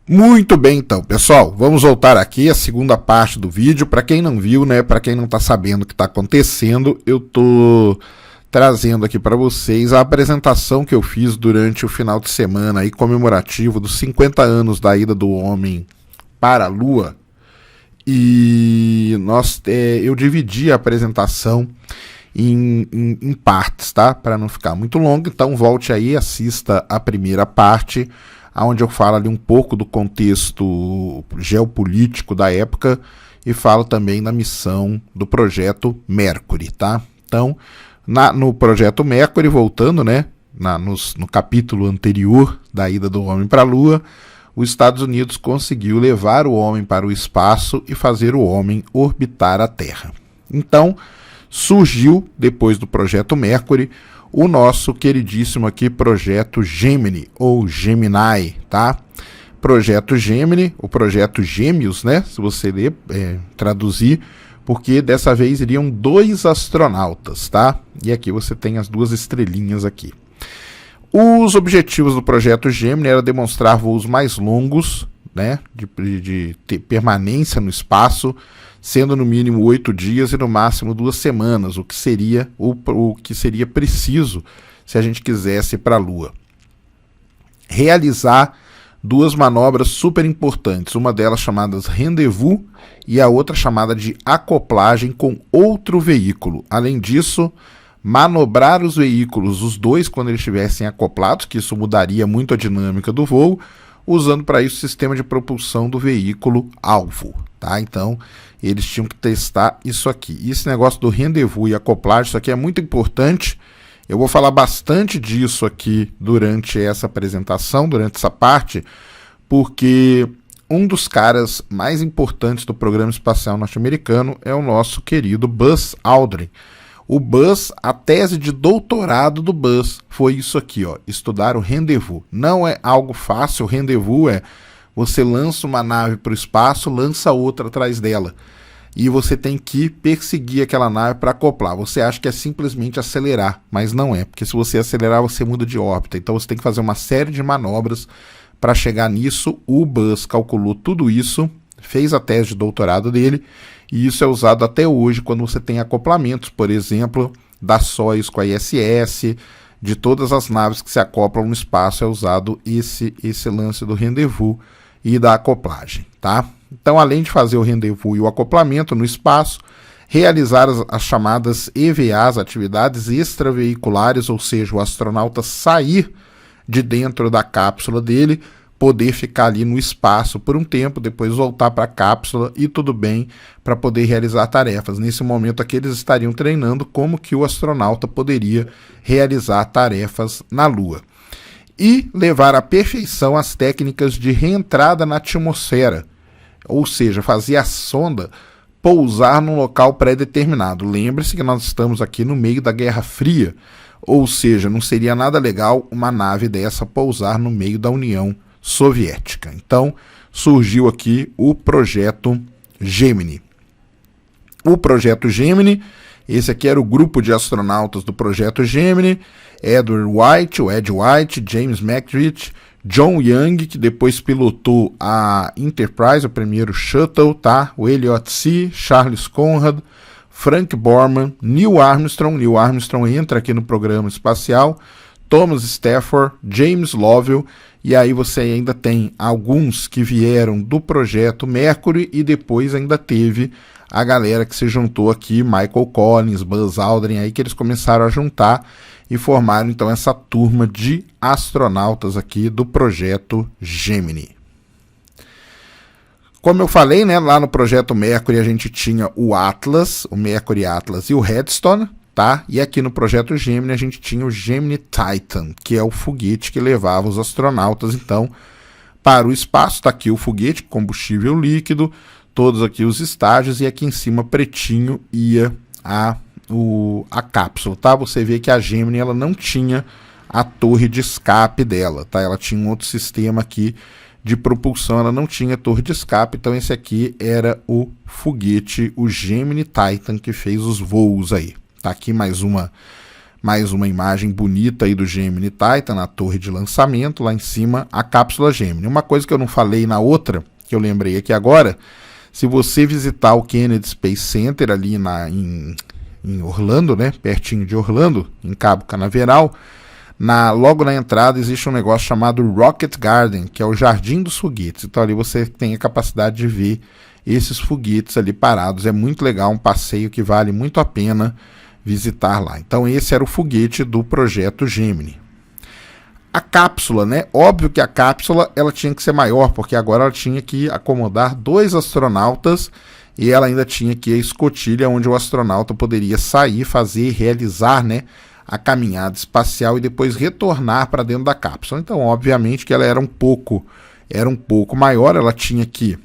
Muito bem, então, pessoal, vamos voltar aqui à segunda parte do vídeo. Para quem não viu, né, para quem não está sabendo o que está acontecendo, eu tô trazendo aqui para vocês a apresentação que eu fiz durante o final de semana aí, comemorativo dos 50 anos da ida do homem para a Lua. E eu dividi a apresentação em partes, tá? Para não ficar muito longo, então volte aí, assista a primeira parte, onde eu falo ali um pouco do contexto geopolítico da época e falo também da missão do projeto Mercury, tá? Então, no projeto Mercury, voltando, né, no capítulo anterior da ida do homem para a Lua, os Estados Unidos conseguiu levar o homem para o espaço e fazer o homem orbitar a Terra. Então, surgiu, depois do projeto Mercury, o nosso queridíssimo aqui projeto Gemini, ou Gemini, tá? Projeto Gemini, o projeto Gêmeos, né? Se você ler, traduzir, porque dessa vez iriam 2 astronautas, tá? E aqui você tem as 2 estrelinhas aqui. Os objetivos do projeto Gemini era demonstrar voos mais longos, né? De permanência no espaço, sendo no mínimo 8 dias e no máximo 2 semanas, o que seria preciso se a gente quisesse ir para a Lua. Realizar 2 manobras super importantes, uma delas chamada Rendezvous e a outra chamada de acoplagem com outro veículo. Além disso, manobrar os veículos, os 2, quando eles estivessem acoplados, que isso mudaria muito a dinâmica do voo, usando para isso o sistema de propulsão do veículo alvo, tá? Então, eles tinham que testar isso aqui. E esse negócio do rendezvous e acoplagem, isso aqui é muito importante. Eu vou falar bastante disso aqui durante essa apresentação, durante essa parte, porque um dos caras mais importantes do programa espacial norte-americano é o nosso querido Buzz Aldrin. O Buzz, a tese de doutorado do Buzz foi isso aqui, ó, estudar o rendezvous. Não é algo fácil, o rendezvous é você lança uma nave para o espaço, lança outra atrás dela. E você tem que perseguir aquela nave para acoplar. Você acha que é simplesmente acelerar, mas não é, porque se você acelerar, você muda de órbita. Então você tem que fazer uma série de manobras para chegar nisso. O Buzz calculou tudo isso, fez a tese de doutorado dele, e isso é usado até hoje quando você tem acoplamentos, por exemplo, da Soyuz com a ISS, de todas as naves que se acoplam no espaço, é usado esse lance do rendezvous e da acoplagem, tá? Então, além de fazer o rendezvous e o acoplamento no espaço, realizar as chamadas EVAs, atividades extraveiculares, ou seja, o astronauta sair de dentro da cápsula dele, poder ficar ali no espaço por um tempo, depois voltar para a cápsula e tudo bem para poder realizar tarefas. Nesse momento aqui eles estariam treinando como que o astronauta poderia realizar tarefas na Lua. E levar à perfeição as técnicas de reentrada na atmosfera, ou seja, fazer a sonda pousar num local pré-determinado. Lembre-se que nós estamos aqui no meio da Guerra Fria, ou seja, não seria nada legal uma nave dessa pousar no meio da União Soviética. Então, surgiu aqui o projeto Gemini. O projeto Gemini, esse aqui era o grupo de astronautas do projeto Gemini: Edward White, o Ed White, James McTreat, John Young, que depois pilotou a Enterprise, o primeiro shuttle, tá? O Elliot C., Charles Conrad, Frank Borman, Neil Armstrong entra aqui no programa espacial, Thomas Stafford, James Lovell, e aí você ainda tem alguns que vieram do projeto Mercury e depois ainda teve a galera que se juntou aqui, Michael Collins, Buzz Aldrin, aí que eles começaram a juntar e formaram então essa turma de astronautas aqui do projeto Gemini. Como eu falei, né, lá no projeto Mercury a gente tinha o Atlas, o Mercury Atlas e o Redstone, tá? E aqui no projeto Gemini a gente tinha o Gemini Titan, que é o foguete que levava os astronautas então para o espaço. Está aqui o foguete, combustível líquido, todos aqui os estágios, e aqui em cima pretinho ia a cápsula, tá? Você vê que a Gemini ela não tinha a torre de escape dela, tá? Ela tinha um outro sistema aqui de propulsão, ela não tinha torre de escape, então esse aqui era o foguete, o Gemini Titan, que fez os voos aí. Tá aqui mais uma Mais uma imagem bonita aí do Gemini Titan na torre de lançamento, lá em cima a cápsula Gemini. Uma coisa que eu não falei na outra, que eu lembrei aqui agora, se você visitar o Kennedy Space Center ali em Orlando, né, pertinho de Orlando, em Cabo Canaveral, logo na entrada existe um negócio chamado Rocket Garden, que é o Jardim dos Foguetes. Então ali você tem a capacidade de ver esses foguetes ali parados. É muito legal, um passeio que vale muito a pena visitar lá. Então esse era o foguete do projeto Gemini. A cápsula, né? Óbvio que a cápsula ela tinha que ser maior, porque agora ela tinha que acomodar 2 astronautas e ela ainda tinha aqui a escotilha onde o astronauta poderia sair, realizar, né, a caminhada espacial e depois retornar para dentro da cápsula. Então, obviamente que ela era um pouco maior, ela tinha aqui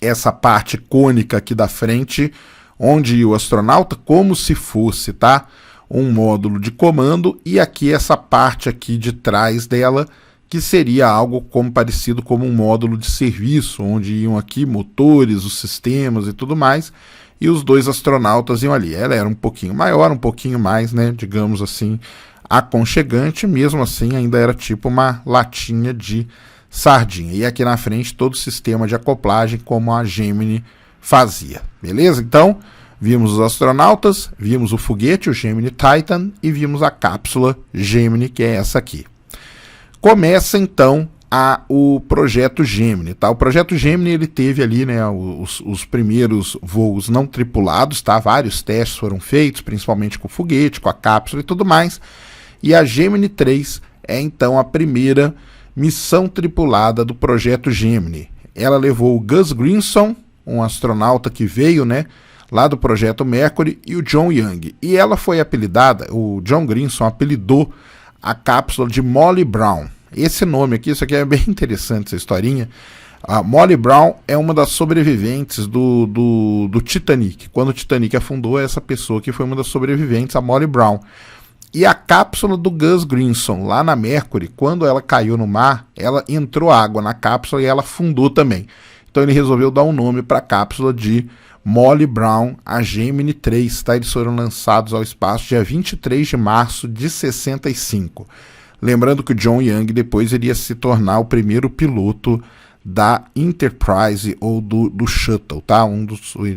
essa parte cônica aqui da frente, onde ia o astronauta, como se fosse, tá, um módulo de comando, e aqui essa parte aqui de trás dela, que seria algo parecido como um módulo de serviço, onde iam aqui motores, os sistemas e tudo mais, e os 2 astronautas iam ali. Ela era um pouquinho maior, um pouquinho mais, né, digamos assim, aconchegante, mesmo assim ainda era tipo uma latinha de sardinha. E aqui na frente todo o sistema de acoplagem como a Gemini fazia, beleza? Então, vimos os astronautas, vimos o foguete, o Gemini Titan, e vimos a cápsula Gemini, que é essa aqui. Começa então o projeto Gemini, tá? O projeto Gemini ele teve ali, né, os primeiros voos não tripulados, tá? Vários testes foram feitos, principalmente com o foguete, com a cápsula e tudo mais. E a Gemini 3 é então a primeira missão tripulada do projeto Gemini. Ela levou o Gus Grissom, um astronauta que veio, né, lá do projeto Mercury, e o John Young. E ela foi apelidada, o John Grissom apelidou a cápsula de Molly Brown. Esse nome aqui, isso aqui é bem interessante, essa historinha. A Molly Brown é uma das sobreviventes do Titanic. Quando o Titanic afundou, essa pessoa que foi uma das sobreviventes, a Molly Brown. E a cápsula do Gus Grissom, lá na Mercury, quando ela caiu no mar, ela entrou água na cápsula e ela afundou também. Então ele resolveu dar um nome para a cápsula de Molly Brown, a Gemini 3, tá? Eles foram lançados ao espaço dia 23 de março de 65. Lembrando que o John Young depois iria se tornar o primeiro piloto da Enterprise ou do Shuttle, tá?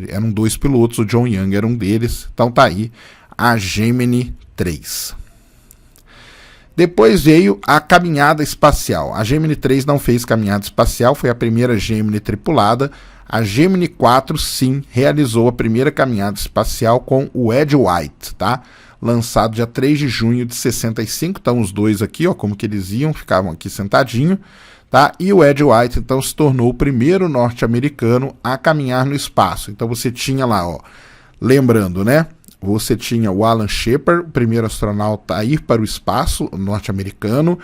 Eram 2 pilotos, o John Young era um deles. Então tá aí a Gemini 3. Depois veio a caminhada espacial. A Gemini 3 não fez caminhada espacial, foi a primeira Gemini tripulada. A Gemini 4, sim, realizou a primeira caminhada espacial com o Ed White, tá? Lançado dia 3 de junho de 65, então os 2 aqui, ó, como que eles iam, ficavam aqui sentadinho, tá? E o Ed White, então, se tornou o primeiro norte-americano a caminhar no espaço. Então você tinha lá, ó, lembrando, né? Você tinha o Alan Shepard, o primeiro astronauta a ir para o espaço norte-americano.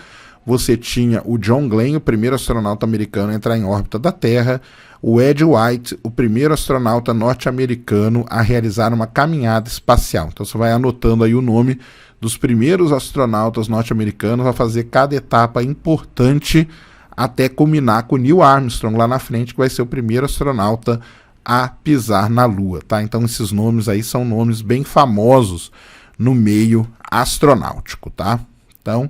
Você tinha o John Glenn, o primeiro astronauta americano a entrar em órbita da Terra. O Ed White, o primeiro astronauta norte-americano a realizar uma caminhada espacial. Então você vai anotando aí o nome dos primeiros astronautas norte-americanos a fazer cada etapa importante até culminar com o Neil Armstrong lá na frente, que vai ser o primeiro astronauta a pisar na Lua, tá? Então esses nomes aí são nomes bem famosos no meio astronáutico, tá? Então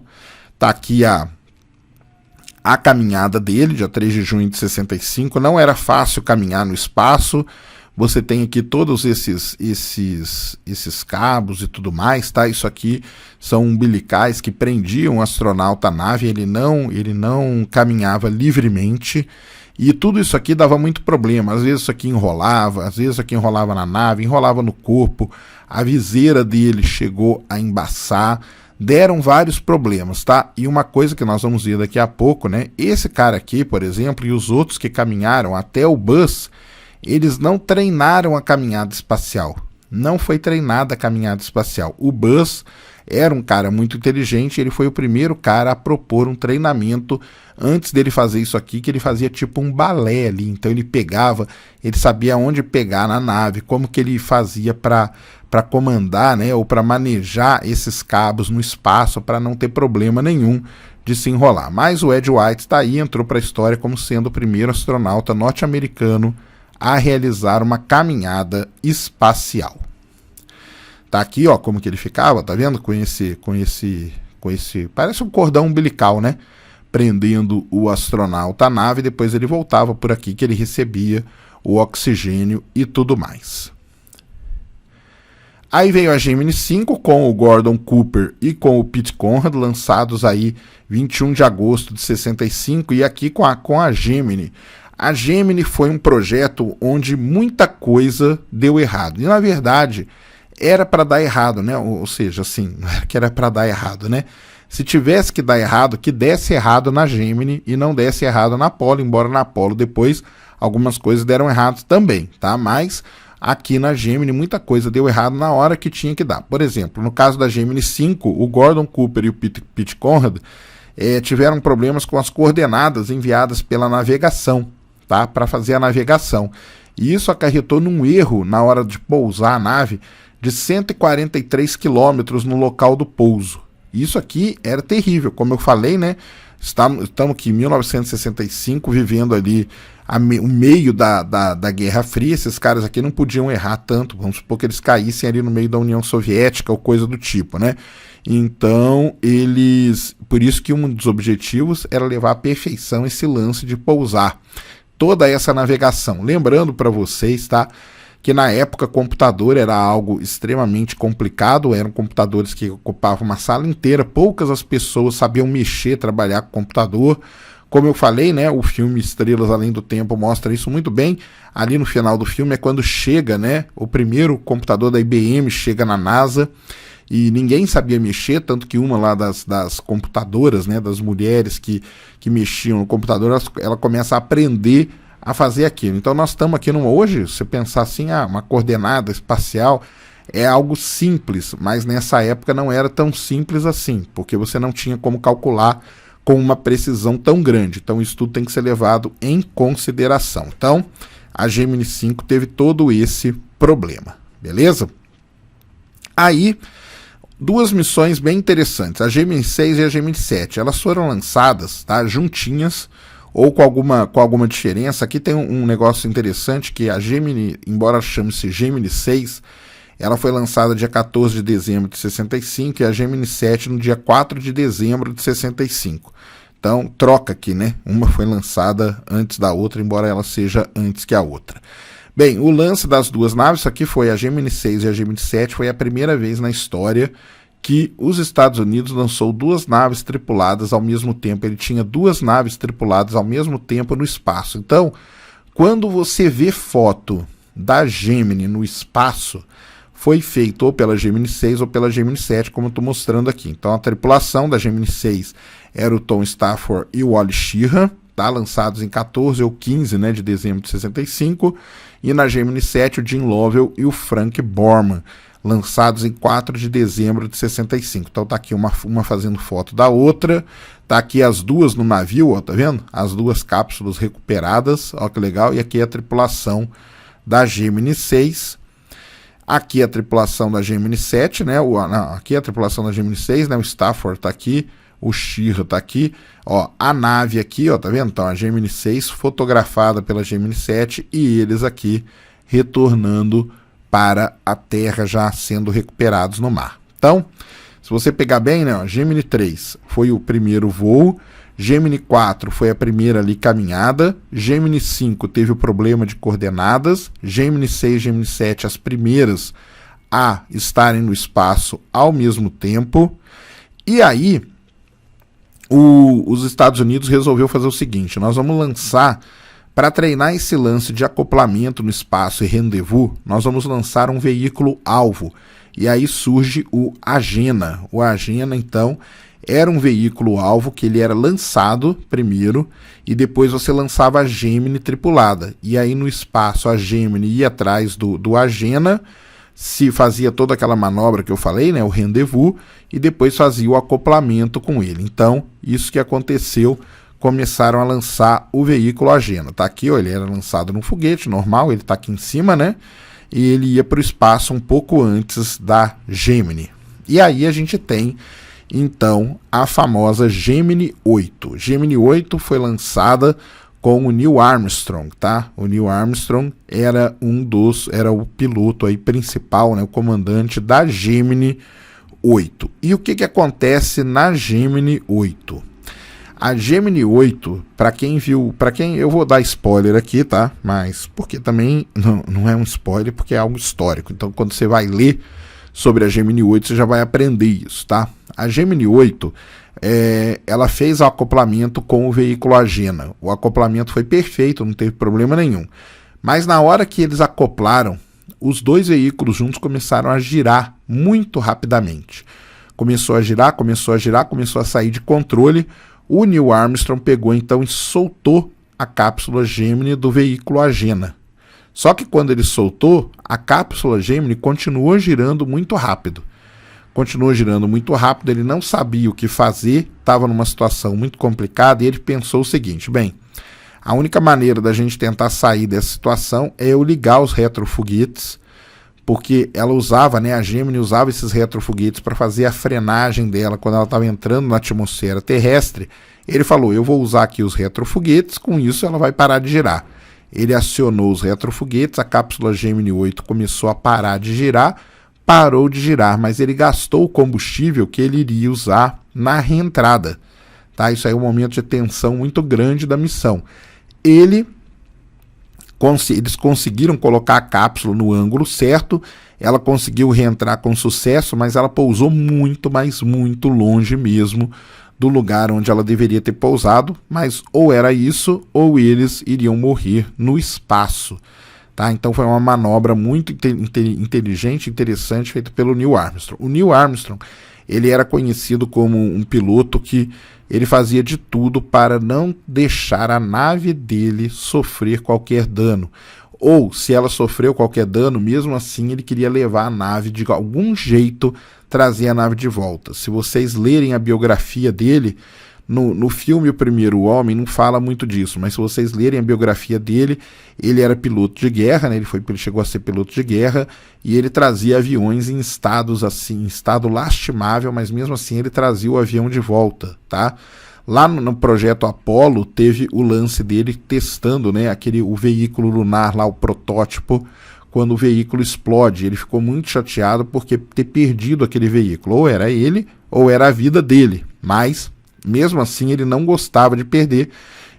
tá aqui a caminhada dele, dia 3 de junho de 65, não era fácil caminhar no espaço. Você tem aqui todos esses cabos e tudo mais, tá? Isso aqui são umbilicais que prendiam o astronauta à nave, ele não caminhava livremente. E tudo isso aqui dava muito problema. Às vezes isso aqui enrolava, às vezes isso aqui enrolava na nave, enrolava no corpo. A viseira dele chegou a embaçar. Deram vários problemas, tá? E uma coisa que nós vamos ver daqui a pouco, né? Esse cara aqui, por exemplo, e os outros que caminharam até o Buzz, eles não treinaram a caminhada espacial. Não foi treinada a caminhada espacial. O Buzz era um cara muito inteligente, ele foi o primeiro cara a propor um treinamento antes dele fazer isso aqui, que ele fazia tipo um balé ali. Então ele pegava, ele sabia onde pegar na nave, como que ele fazia para comandar, né, ou para manejar esses cabos no espaço para não ter problema nenhum de se enrolar. Mas o Ed White está aí, entrou para a história como sendo o primeiro astronauta norte-americano a realizar uma caminhada espacial. Tá aqui, ó, como que ele ficava, tá vendo? Com esse, parece um cordão umbilical, né? Prendendo o astronauta à nave, depois ele voltava por aqui que ele recebia o oxigênio e tudo mais. Aí veio a Gemini 5 com o Gordon Cooper e com o Pete Conrad, lançados aí 21 de agosto de 65, e aqui com a Gemini. A Gemini foi um projeto onde muita coisa deu errado. E na verdade, era para dar errado, né? Ou seja, assim, não era que era para dar errado, né? Se tivesse que dar errado, que desse errado na Gemini e não desse errado na Apollo, embora na Apollo depois algumas coisas deram errado também, tá? Mas aqui na Gemini muita coisa deu errado na hora que tinha que dar. Por exemplo, no caso da Gemini 5, o Gordon Cooper e o Pete Conrad tiveram problemas com as coordenadas enviadas pela navegação, tá? Para fazer a navegação. E isso acarretou num erro na hora de pousar a nave de 143 quilômetros no local do pouso. Isso aqui era terrível, como eu falei, né? Estamos aqui em 1965, vivendo ali o meio da Guerra Fria. Esses caras aqui não podiam errar tanto, vamos supor que eles caíssem ali no meio da União Soviética ou coisa do tipo, né? Então, por isso que um dos objetivos era levar à perfeição esse lance de pousar toda essa navegação. Lembrando para vocês, tá? Que na época computador era algo extremamente complicado, eram computadores que ocupavam uma sala inteira, poucas as pessoas sabiam mexer, trabalhar com computador. Como eu falei, né, o filme Estrelas Além do Tempo mostra isso muito bem. Ali no final do filme é quando chega, né, o primeiro computador da IBM chega na NASA e ninguém sabia mexer, tanto que uma lá das computadoras, né, das mulheres que mexiam no computador, ela começa a aprender a fazer aquilo. Então nós estamos aqui hoje, se você pensar assim, uma coordenada espacial é algo simples, mas nessa época não era tão simples assim, porque você não tinha como calcular com uma precisão tão grande. Então isso tudo tem que ser levado em consideração. Então a Gemini 5 teve todo esse problema, beleza? Aí, duas missões bem interessantes, a Gemini 6 e a Gemini 7, elas foram lançadas, tá, juntinhas, ou com alguma diferença. Aqui tem um negócio interessante, que a Gemini, embora chame-se Gemini 6, ela foi lançada dia 14 de dezembro de 65 e a Gemini 7 no dia 4 de dezembro de 65. Então, troca aqui, né? Uma foi lançada antes da outra, embora ela seja antes que a outra. Bem, o lance das duas naves, isso aqui foi a Gemini 6 e a Gemini 7, foi a primeira vez na história que os Estados Unidos lançou duas naves tripuladas ao mesmo tempo. Ele tinha duas naves tripuladas ao mesmo tempo no espaço. Então, quando você vê foto da Gemini no espaço, foi feito ou pela Gemini 6 ou pela Gemini 7, como eu estou mostrando aqui. Então, a tripulação da Gemini 6 era o Tom Stafford e o Wally Schirra, tá? Lançados em 14 ou 15, né, de dezembro de 65. E na Gemini 7, o Jim Lovell e o Frank Borman, lançados em 4 de dezembro de 65. Então tá aqui uma fazendo foto da outra, tá aqui as duas no navio, ó, tá vendo? As duas cápsulas recuperadas, ó que legal, e aqui a tripulação da Gemini 6, aqui a tripulação da Gemini 7, né? Aqui a tripulação da Gemini 6, né? O Stafford tá aqui, o Schirra tá aqui, ó, a nave aqui, ó, tá vendo? Então a Gemini 6 fotografada pela Gemini 7 e eles aqui retornando para a Terra, já sendo recuperados no mar. Então, se você pegar bem, né, ó, Gemini 3 foi o primeiro voo, Gemini 4 foi a primeira ali caminhada, Gemini 5 teve o problema de coordenadas, Gemini 6 e Gemini 7 as primeiras a estarem no espaço ao mesmo tempo, e aí os Estados Unidos resolveu fazer o seguinte: nós vamos lançar, para treinar esse lance de acoplamento no espaço e rendezvous, nós vamos lançar um veículo-alvo. E aí surge o Agena. O Agena, então, era um veículo-alvo que ele era lançado primeiro e depois você lançava a Gemini tripulada. E aí no espaço a Gemini ia atrás do Agena, se fazia toda aquela manobra que eu falei, né, o rendezvous, e depois fazia o acoplamento com ele. Então, isso que aconteceu. Começaram a lançar o veículo Agena. Tá aqui, ó, ele era lançado num foguete normal, ele tá aqui em cima, né? E ele ia para o espaço um pouco antes da Gemini. E aí a gente tem, então, a famosa Gemini 8. Gemini 8 foi lançada com o Neil Armstrong, tá? O Neil Armstrong era era o piloto aí principal, né, o comandante da Gemini 8. E o que acontece na Gemini 8? A Gemini 8, para quem eu vou dar spoiler aqui, tá? Mas porque também não é um spoiler, porque é algo histórico. Então, quando você vai ler sobre a Gemini 8, você já vai aprender isso, tá? A Gemini 8, ela fez o acoplamento com o veículo Agena. O acoplamento foi perfeito, não teve problema nenhum. Mas na hora que eles acoplaram, os dois veículos juntos começaram a girar muito rapidamente. Começou a girar, começou a sair de controle. O Neil Armstrong pegou então e soltou a cápsula Gemini do veículo Agena. Só que quando ele soltou, a cápsula Gemini continuou girando muito rápido. Ele não sabia o que fazer, estava numa situação muito complicada e ele pensou o seguinte: bem, a única maneira da gente tentar sair dessa situação é eu ligar os retrofoguetes, porque ela usava, né, a Gemini usava esses retrofoguetes para fazer a frenagem dela quando ela estava entrando na atmosfera terrestre. Ele falou, eu vou usar aqui os retrofoguetes, com isso ela vai parar de girar. Ele acionou os retrofoguetes, a cápsula Gemini 8 começou a parar de girar, parou de girar, mas ele gastou o combustível que ele iria usar na reentrada. Tá? Isso aí é um momento de tensão muito grande da missão. Eles conseguiram colocar a cápsula no ângulo certo, ela conseguiu reentrar com sucesso, mas ela pousou muito, mas muito longe mesmo do lugar onde ela deveria ter pousado, mas ou era isso, ou eles iriam morrer no espaço. Tá? Então foi uma manobra muito inteligente, interessante, feita pelo Neil Armstrong. O Neil Armstrong, ele era conhecido como um piloto que ele fazia de tudo para não deixar a nave dele sofrer qualquer dano. Ou, se ela sofreu qualquer dano, mesmo assim ele queria levar a nave de algum jeito, trazer a nave de volta. Se vocês lerem a biografia dele, no filme O Primeiro Homem não fala muito disso, mas se vocês lerem a biografia dele, ele era piloto de guerra, né? Ele chegou a ser piloto de guerra, e ele trazia aviões em estados assim, em estado lastimável, mas mesmo assim ele trazia o avião de volta, tá? Lá no projeto Apollo teve o lance dele testando, né, o veículo lunar lá, o protótipo, quando o veículo explode. Ele ficou muito chateado porque ter perdido aquele veículo. Ou era ele, ou era a vida dele. Mas, mesmo assim, ele não gostava de perder.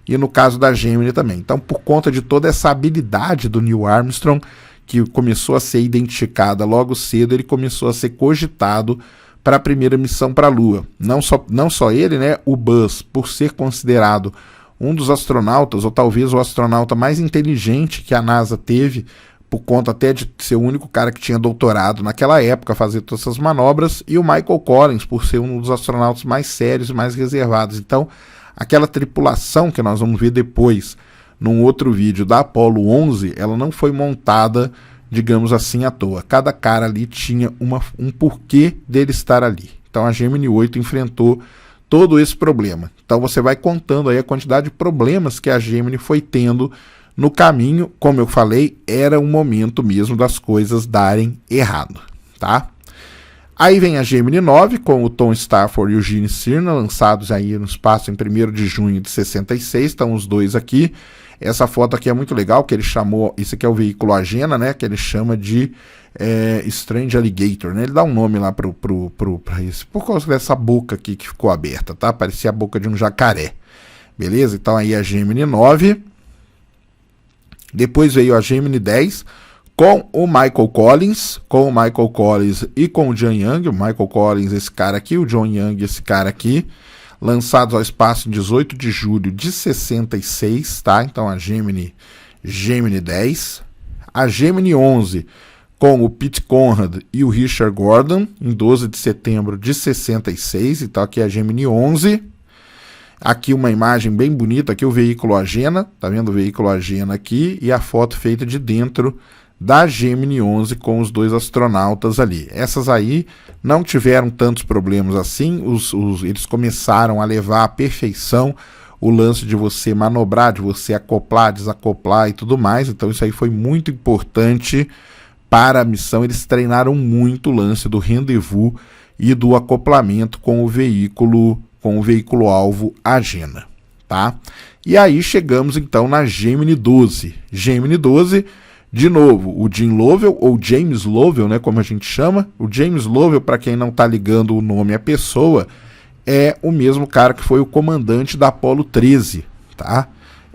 E no caso da Gemini também. Então, por conta de toda essa habilidade do Neil Armstrong, que começou a ser identificada logo cedo, ele começou a ser cogitado para a primeira missão para a Lua. Não só ele, né, o Buzz, por ser considerado um dos astronautas, ou talvez o astronauta mais inteligente que a NASA teve, por conta até de ser o único cara que tinha doutorado naquela época, fazer todas essas manobras, e o Michael Collins, por ser um dos astronautas mais sérios e mais reservados. Então, aquela tripulação que nós vamos ver depois, num outro vídeo da Apollo 11, ela não foi montada, digamos assim, à toa. Cada cara ali tinha um porquê dele estar ali. Então a Gemini 8 enfrentou todo esse problema. Então você vai contando aí a quantidade de problemas que a Gemini foi tendo no caminho. Como eu falei, era um momento mesmo das coisas darem errado, tá? Aí vem a Gemini 9 com o Tom Stafford e o Gene Cernan, lançados aí no espaço em 1º de junho de 66, estão os dois aqui. Essa foto aqui é muito legal, que ele chamou, isso aqui é o veículo Agena, né, que ele chama de Strange Alligator, né, ele dá um nome lá pra isso, por causa dessa boca aqui que ficou aberta, tá, parecia a boca de um jacaré, beleza? Então aí a Gemini 9, depois veio a Gemini 10, com o Michael Collins e com o John Young, o Michael Collins esse cara aqui, o John Young esse cara aqui, lançados ao espaço em 18 de julho de 66, tá? Então a Gemini 10. A Gemini 11 com o Pete Conrad e o Richard Gordon em 12 de setembro de 66. Então aqui é a Gemini 11. Aqui uma imagem bem bonita, aqui o veículo Agena, tá vendo o veículo Agena aqui? E a foto feita de dentro da Gemini 11 com os dois astronautas ali. Essas aí não tiveram tantos problemas assim, eles começaram a levar à perfeição o lance de você manobrar, de você acoplar, desacoplar e tudo mais, então isso aí foi muito importante para a missão. Eles treinaram muito o lance do rendezvous e do acoplamento com o veículo alvo Agena, tá? E aí chegamos então na Gemini 12. Gemini 12, de novo, o Jim Lovell, ou James Lovell, né, como a gente chama. O James Lovell, para quem não está ligando o nome à pessoa, é o mesmo cara que foi o comandante da Apollo 13, tá?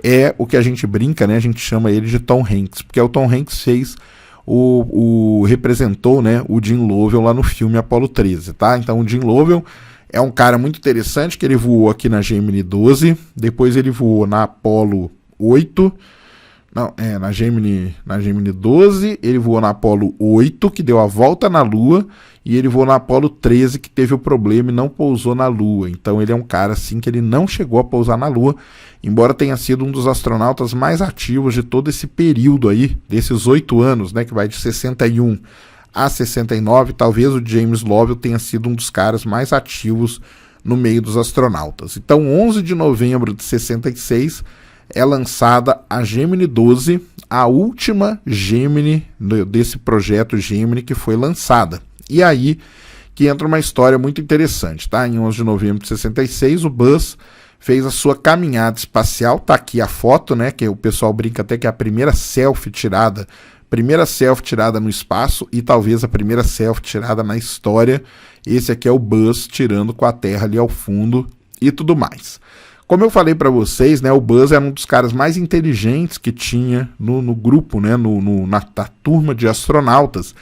É o que a gente brinca, né? A gente chama ele de Tom Hanks, porque o Tom Hanks fez representou, né, o Jim Lovell lá no filme Apollo 13, tá? Então o Jim Lovell é um cara muito interessante, que ele voou aqui na Gemini 12, depois ele voou na Apollo 8, na Gemini 12, ele voou na Apollo 8, que deu a volta na Lua, e ele voou na Apollo 13, que teve o problema e não pousou na Lua. Então ele é um cara assim que ele não chegou a pousar na Lua, embora tenha sido um dos astronautas mais ativos de todo esse período aí, desses 8 anos, né, que vai de 61 a 69, talvez o James Lovell tenha sido um dos caras mais ativos no meio dos astronautas. Então, 11 de novembro de 66, é lançada a Gemini 12, a última Gemini desse projeto Gemini que foi lançada. E aí que entra uma história muito interessante, tá? Em 11 de novembro de 66, o Buzz fez a sua caminhada espacial, tá aqui a foto, né, que o pessoal brinca até que é a primeira selfie tirada no espaço e talvez a primeira selfie tirada na história. Esse aqui é o Buzz tirando com a Terra ali ao fundo e tudo mais. Como eu falei para vocês, né, o Buzz era um dos caras mais inteligentes que tinha no grupo, né, na turma de astronautas.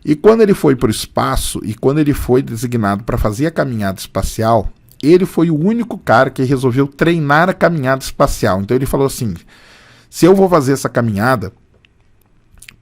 E quando ele foi para o espaço e quando ele foi designado para fazer a caminhada espacial, ele foi o único cara que resolveu treinar a caminhada espacial. Então ele falou assim, se eu vou fazer essa caminhada,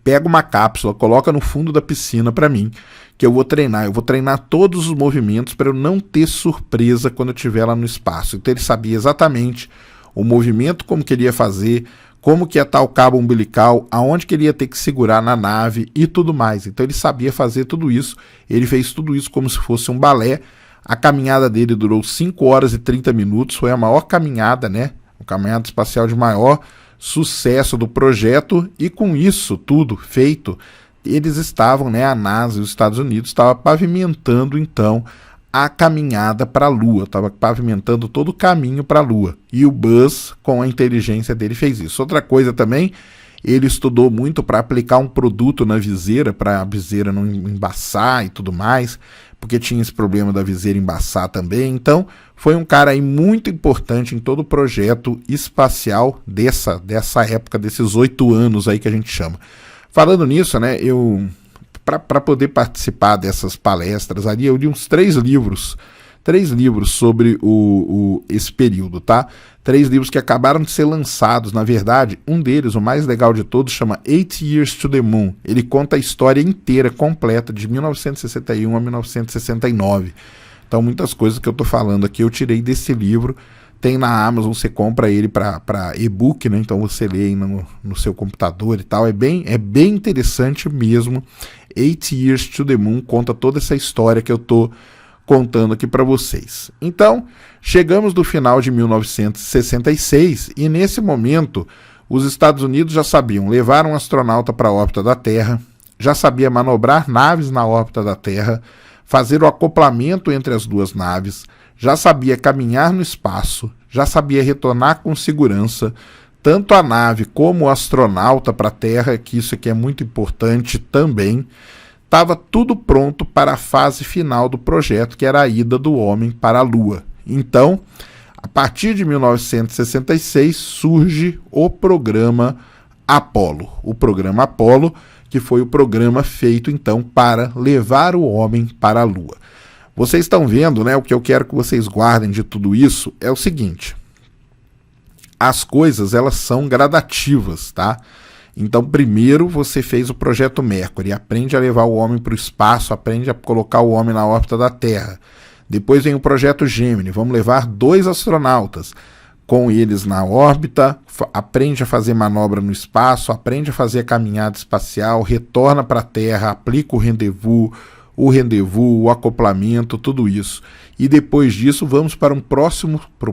pega uma cápsula, coloca no fundo da piscina para mim, que eu vou treinar todos os movimentos para eu não ter surpresa quando eu estiver lá no espaço. Então ele sabia exatamente o movimento, como que ele ia fazer, como que ia estar o cabo umbilical, aonde que ele ia ter que segurar na nave e tudo mais. Então ele sabia fazer tudo isso, ele fez tudo isso como se fosse um balé. A caminhada dele durou 5 horas e 30 minutos, foi a maior caminhada, né? A caminhada espacial de maior sucesso do projeto, e com isso tudo feito, eles estavam, né, a NASA e os Estados Unidos estavam pavimentando então a caminhada para a Lua, estava pavimentando todo o caminho para a Lua, e o Buzz, com a inteligência dele, fez isso. Outra coisa também, ele estudou muito para aplicar um produto na viseira, para a viseira não embaçar e tudo mais, porque tinha esse problema da viseira embaçar também. Então foi um cara aí muito importante em todo o projeto espacial dessa época, desses 8 anos aí que a gente chama. Falando nisso, né, eu para poder participar dessas palestras ali, eu li uns 3 livros sobre esse período, tá? 3 livros que acabaram de ser lançados. Na verdade, um deles, o mais legal de todos, chama 8 Years to the Moon. Ele conta a história inteira, completa, de 1961 a 1969. Então, muitas coisas que eu tô falando aqui eu tirei desse livro. Tem na Amazon, você compra ele para e-book, né? Então você lê aí no seu computador e tal. É bem interessante mesmo. 8 Years to the Moon conta toda essa história que eu tô contando aqui para vocês. Então, chegamos no final de 1966 e nesse momento os Estados Unidos já sabiam levar um astronauta para a órbita da Terra, já sabia manobrar naves na órbita da Terra, fazer o acoplamento entre as duas naves, já sabia caminhar no espaço, já sabia retornar com segurança, tanto a nave como o astronauta para a Terra, que isso aqui é muito importante também. Estava tudo pronto para a fase final do projeto, que era a ida do homem para a Lua. Então, a partir de 1966, surge o programa Apollo. O programa Apollo, que foi o programa feito, então, para levar o homem para a Lua. Vocês estão vendo, né? O que eu quero que vocês guardem de tudo isso é o seguinte. As coisas, elas são gradativas, tá? Então, primeiro você fez o projeto Mercury, aprende a levar o homem para o espaço, aprende a colocar o homem na órbita da Terra. Depois vem o projeto Gemini, vamos levar 2 astronautas com eles na órbita, aprende a fazer manobra no espaço, aprende a fazer a caminhada espacial, retorna para a Terra, aplica o rendezvous, o acoplamento, tudo isso. E depois disso vamos para a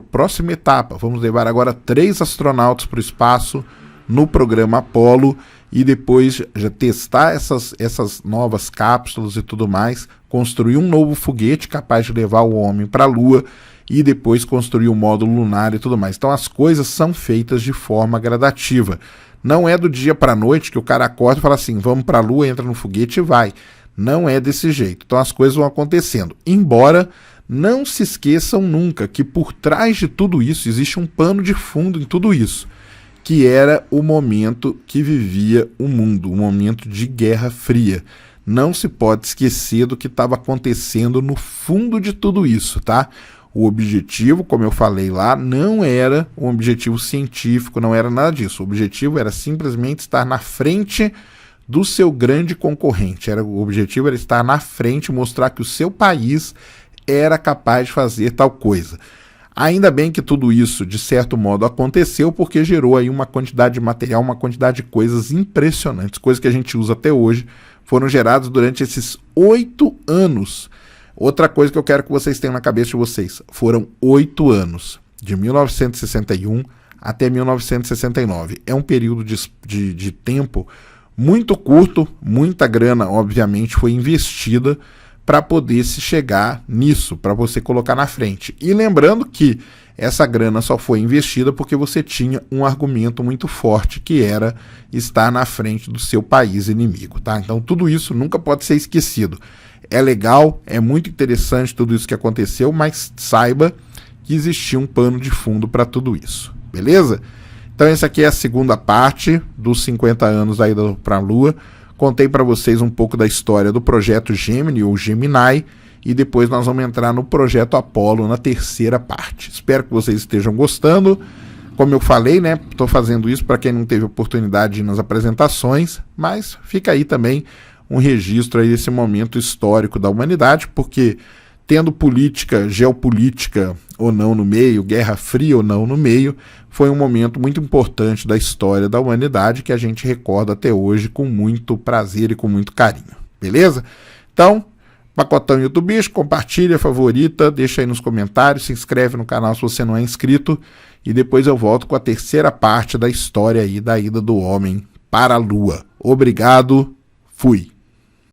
próxima etapa, vamos levar agora 3 astronautas para o espaço, no programa Apollo, e depois já testar essas novas cápsulas e tudo mais, construir um novo foguete capaz de levar o homem para a Lua, e depois construir o módulo lunar e tudo mais. Então as coisas são feitas de forma gradativa. Não é do dia para a noite que o cara acorda e fala assim, vamos para a Lua, entra no foguete e vai. Não é desse jeito. Então as coisas vão acontecendo. Embora não se esqueçam nunca que por trás de tudo isso existe um pano de fundo em tudo isso, que era o momento que vivia o mundo, um momento de Guerra Fria. Não se pode esquecer do que estava acontecendo no fundo de tudo isso, tá? O objetivo, como eu falei lá, não era um objetivo científico, não era nada disso. O objetivo era simplesmente estar na frente do seu grande concorrente. O objetivo era estar na frente, mostrar que o seu país era capaz de fazer tal coisa. Ainda bem que tudo isso, de certo modo, aconteceu porque gerou aí uma quantidade de material, uma quantidade de coisas impressionantes, coisas que a gente usa até hoje, foram geradas durante esses 8 anos. Outra coisa que eu quero que vocês tenham na cabeça de vocês, foram 8 anos, de 1961 até 1969. É um período de tempo muito curto, muita grana, obviamente, foi investida para poder se chegar nisso, para você colocar na frente. E lembrando que essa grana só foi investida porque você tinha um argumento muito forte, que era estar na frente do seu país inimigo, tá? Então tudo isso nunca pode ser esquecido. É legal, é muito interessante tudo isso que aconteceu, mas saiba que existia um pano de fundo para tudo isso, beleza? Então essa aqui é a segunda parte dos 50 anos da ida para a Lua. Contei para vocês um pouco da história do projeto Gemini ou Gemini e depois nós vamos entrar no projeto Apollo na terceira parte. Espero que vocês estejam gostando. Como eu falei, né, estou fazendo isso para quem não teve oportunidade de ir nas apresentações, mas fica aí também um registro aí desse momento histórico da humanidade, porque tendo política, geopolítica ou não no meio, Guerra Fria ou não no meio, foi um momento muito importante da história da humanidade que a gente recorda até hoje com muito prazer e com muito carinho, beleza? Então, Pacotão YouTube, compartilha, favorita, deixa aí nos comentários, se inscreve no canal se você não é inscrito e depois eu volto com a terceira parte da história aí da ida do homem para a Lua. Obrigado, fui!